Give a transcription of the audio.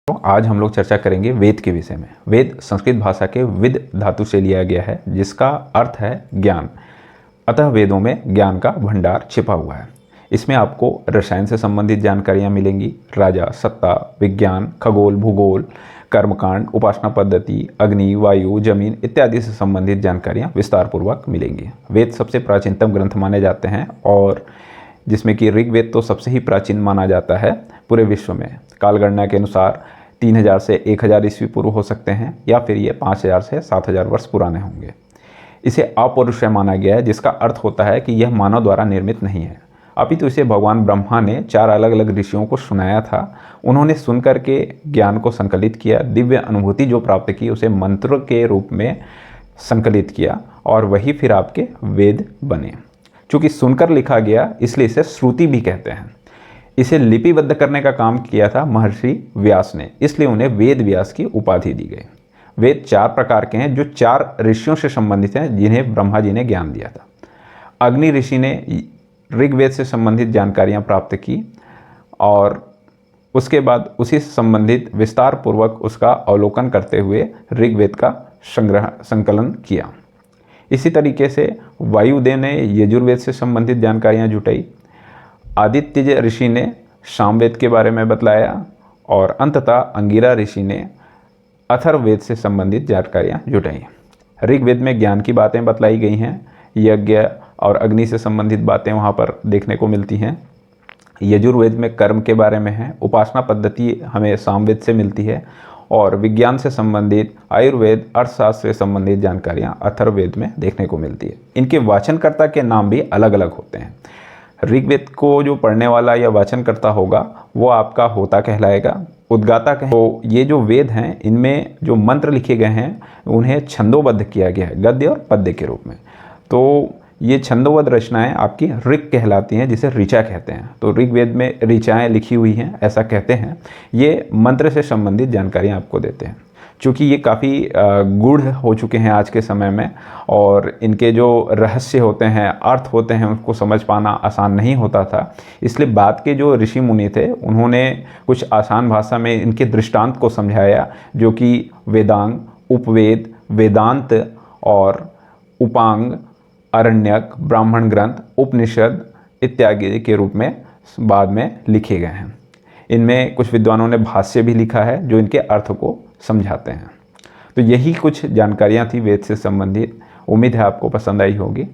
तो आज हम लोग चर्चा करेंगे वेद के विषय में। वेद संस्कृत भाषा के विद धातु से लिया गया है, जिसका अर्थ है ज्ञान। अतः वेदों में ज्ञान का भंडार छिपा हुआ है। इसमें आपको रसायन से संबंधित जानकारियाँ मिलेंगी, राजा, सत्ता, विज्ञान, खगोल, भूगोल, कर्मकांड, उपासना पद्धति, अग्नि, वायु, जमीन इत्यादि से संबंधित जानकारियाँ विस्तार पूर्वक मिलेंगी। वेद सबसे प्राचीनतम ग्रंथ माने जाते हैं, और जिसमें कि ऋग्वेद तो सबसे ही प्राचीन माना जाता है पूरे विश्व में। कालगणना के अनुसार 3000 से 1000 ईस्वी पूर्व हो सकते हैं, या फिर ये 5000 से 7000 वर्ष पुराने होंगे। इसे अपौरुषेय माना गया है, जिसका अर्थ होता है कि यह मानव द्वारा निर्मित नहीं है, अपितु इसे भगवान ब्रह्मा ने 4 अलग अलग ऋषियों को सुनाया था। उन्होंने सुनकर के ज्ञान को संकलित किया, दिव्य अनुभूति जो प्राप्त की उसे मंत्र के रूप में संकलित किया, और वही फिर आपके वेद बने। चूँकि सुनकर लिखा गया, इसलिए इसे श्रुति भी कहते हैं। इसे लिपिबद्ध करने का काम किया था महर्षि व्यास ने, इसलिए उन्हें वेद व्यास की उपाधि दी गई। वेद 4 प्रकार के हैं, जो 4 ऋषियों से संबंधित हैं, जिन्हें ब्रह्मा जी ने ज्ञान दिया था। अग्नि ऋषि ने ऋग्वेद से संबंधित जानकारियां प्राप्त की, और उसके बाद उसी से संबंधित विस्तार पूर्वक उसका अवलोकन करते हुए ऋग्वेद का संकलन किया। इसी तरीके से वायुदेव ने यजुर्वेद से संबंधित जानकारियां जुटाई, आदित्य ऋषि ने सामवेद के बारे में बतलाया, और अंततः अंगिरा ऋषि ने अथर्ववेद से संबंधित जानकारियाँ जुटाई। ऋग्वेद में ज्ञान की बातें बतलाई गई हैं, यज्ञ और अग्नि से संबंधित बातें वहाँ पर देखने को मिलती हैं। यजुर्वेद में कर्म के बारे में है, उपासना पद्धति हमें सामवेद से मिलती है, और विज्ञान से संबंधित आयुर्वेद, अर्थशास्त्र से संबंधित जानकारियाँ अथर्ववेद में देखने को मिलती है। इनके वाचनकर्ता के नाम भी अलग अलग होते हैं। ऋग्वेद को जो पढ़ने वाला या वाचनकर्ता होगा वो आपका होता कहलाएगा, उद्गाता कहें। तो ये जो वेद हैं, इनमें जो मंत्र लिखे गए हैं उन्हें छंदोबद्ध किया गया है, गद्य और पद्य के रूप में। तो ये छंदोबद्ध रचनाएं आपकी ऋग कहलाती हैं, जिसे ऋचा कहते हैं। तो ऋग्वेद में ऋचाएँ लिखी हुई हैं, ऐसा कहते हैं। ये मंत्र से संबंधित जानकारियाँ आपको देते हैं। चूँकि ये काफ़ी गूढ़ हो चुके हैं आज के समय में, और इनके जो रहस्य होते हैं, अर्थ होते हैं, उसको समझ पाना आसान नहीं होता था। इसलिए बाद के जो ऋषि मुनि थे, उन्होंने कुछ आसान भाषा में इनके दृष्टांत को समझाया, जो कि वेदांग, उपवेद, वेदांत और उपांग, अरण्यक, ब्राह्मण ग्रंथ, उपनिषद इत्यादि के रूप में बाद में लिखे गए हैं। इनमें कुछ विद्वानों ने भाष्य भी लिखा है, जो इनके अर्थ को समझाते हैं। तो यही कुछ जानकारियाँ थी वेद से संबंधित। उम्मीद है आपको पसंद आई होगी।